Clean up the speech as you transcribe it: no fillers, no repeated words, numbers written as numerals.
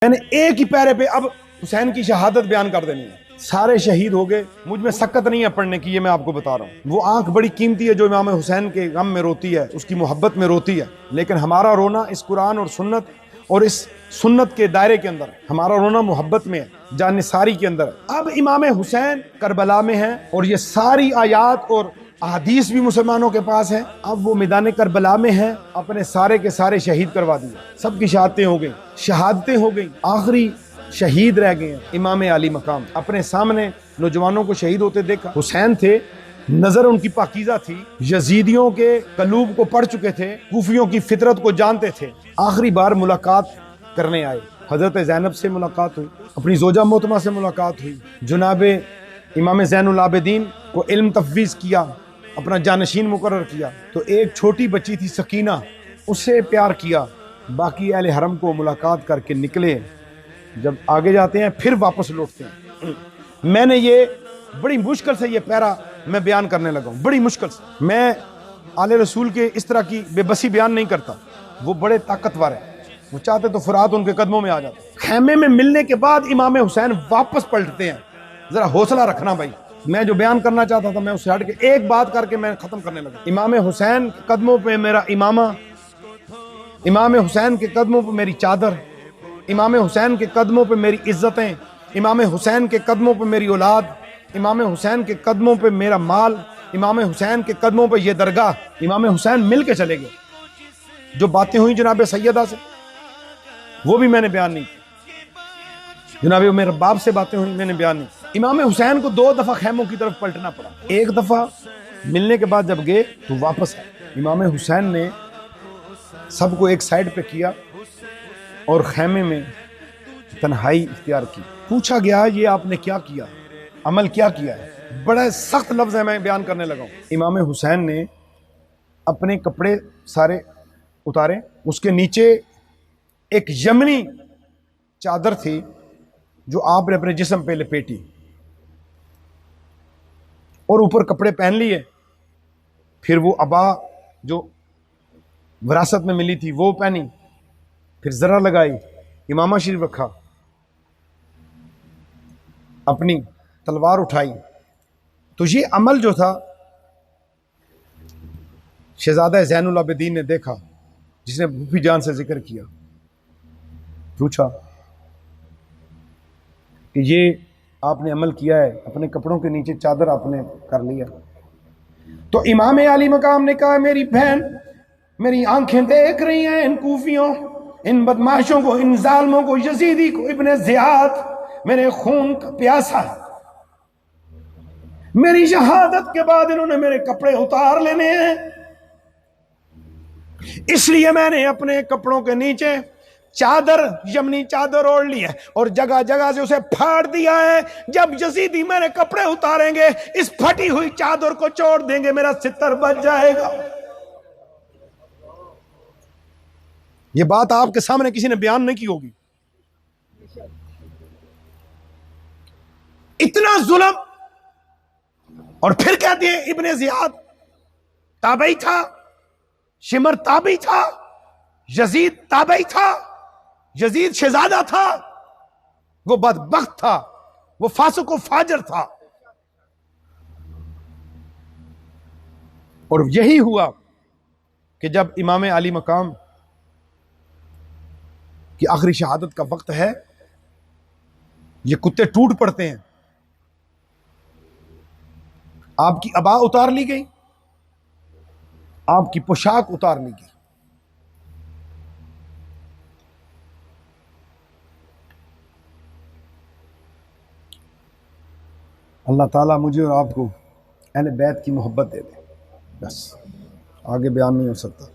मैंने एक ही पैरे पे अब हुसैन की शहादत बयान कर देनी है। सारे शहीद हो गए, मुझ में सकत नहीं है पढ़ने की, ये मैं आपको बता रहा हूँ। वो आंख बड़ी कीमती है जो इमाम हुसैन के गम में रोती है, उसकी मोहब्बत में रोती है। लेकिन हमारा रोना इस कुरान और सुन्नत और इस सुन्नत के दायरे के अंदर, हमारा रोना मोहब्बत में है, जानिसारी के अंदर। अब इमाम हुसैन करबला में है और ये सारी आयात और अहादीस भी मुसलमानों के पास है। अब वो मैदान करबला में है, अपने सारे के सारे शहीद करवा दिए, सबकी शहादतें हो गई, शहादतें हो गई, आखिरी शहीद रह गए हैं इमाम अली मकाम। अपने सामने नौजवानों को शहीद होते देखा। हुसैन थे, नजर उनकी पाकीज़ा थी, यजीदियों के कलूब को पढ़ चुके थे, कूफियों की फितरत को जानते थे। आखिरी बार मुलाकात करने आए, हजरत ज़ैनब से मुलाकात हुई, अपनी जोजा मोहतरमा से मुलाकात हुई, जनाबे इमाम ज़ैनुल आबिदीन को इल्म तफवीज़ किया, अपना जानशीन मुकर्रर किया। तो एक छोटी बच्ची थी सकीना, उससे प्यार किया। बाकी अहले हरम को मुलाकात करके निकले। जब आगे जाते हैं फिर वापस लौटते हैं। मैंने ये बड़ी मुश्किल से ये पैरा मैं बयान करने लगा हूँ, बड़ी मुश्किल से। मैं आले रसूल के इस तरह की बेबसी बयान नहीं करता। वो बड़े ताकतवर है, वो चाहते तो फुरात उनके कदमों में आ जाता। खैमे में मिलने के बाद इमाम हुसैन वापस पलटते हैं। जरा हौसला रखना भाई। मैं जो बयान करना चाहता था मैं उससे हट के एक बात करके मैं खत्म करने लगा। इमाम हुसैन के कदमों पे मेरा इमामा, इमाम हुसैन के कदमों पे मेरी चादर, इमाम हुसैन के कदमों पे मेरी इज्जतें, इमाम हुसैन के कदमों पे मेरी औलाद, इमाम हुसैन के कदमों पे मेरा माल, इमाम हुसैन के कदमों पे ये दरगाह। इमाम हुसैन मिल के चले गए। जो बातें हुई जनाब सैयदा से वो भी मैंने बयान नहीं की। जनाब मेरे बाप से बातें हुई, मैंने बयान नहीं की। इमाम हुसैन को 2 दफा खैमों की तरफ पलटना पड़ा। एक दफा मिलने के बाद जब गए तो वापस आए। इमाम हुसैन ने सबको एक साइड पे किया और खैमे में तन्हाई इख्तियार की। पूछा गया ये आपने क्या किया, अमल क्या किया है। बड़ा सख्त लफ्ज है, मैं बयान करने लगा हूँ। इमाम हुसैन ने अपने कपड़े सारे उतारे, उसके नीचे एक यमनी चादर थी जो आपने अपने जिस्म पे लपेटी और ऊपर कपड़े पहन लिए। फिर वो अबा जो विरासत में मिली थी वो पहनी, फिर जरा लगाई, इमामा शरीफ रखा, अपनी तलवार उठाई। तो ये अमल जो था शहजादा ज़ैनुल आबिदीन ने देखा, जिसने भूफी जान से जिक्र किया। पूछा कि ये आपने अमल किया है, अपने कपड़ों के नीचे चादर आपने कर लिया। तो इमाम अली मकाम ने कहा मेरी बहन, मेरी आंखें देख रही हैं इन कूफियों, इन बदमाशों को, इन जालमों को, यजीदी को, इब्ने ज़ियाद मेरे खून का प्यासा है। मेरी शहादत के बाद इन्होंने मेरे कपड़े उतार लेने हैं, इसलिए मैंने अपने कपड़ों के नीचे चादर, यमनी चादर ओढ़ ली है और जगह जगह से उसे फाड़ दिया है। जब यजीदी मेरे कपड़े उतारेंगे इस फटी हुई चादर को छोड़ देंगे, मेरा सितर बच जाएगा। यह बात आपके सामने किसी ने बयान नहीं की होगी। इतना जुल्म, और फिर कहते हैं इब्ने ज़ियाद ताबई था, शिमर ताबई था, यजीद ताबई था, यजीद शहजादा था, वो बदबख्त था, वो फासिक व फाजिर था। और यही हुआ कि जब इमाम अली मकाम की आखिरी शहादत का वक्त है, ये कुत्ते टूट पड़ते हैं। आपकी अबा उतार ली गई, आपकी पोशाक उतार ली गई। अल्लाह ताला मुझे और आपको अहले बैत की मोहब्बत दे दे, बस आगे बयान नहीं हो सकता।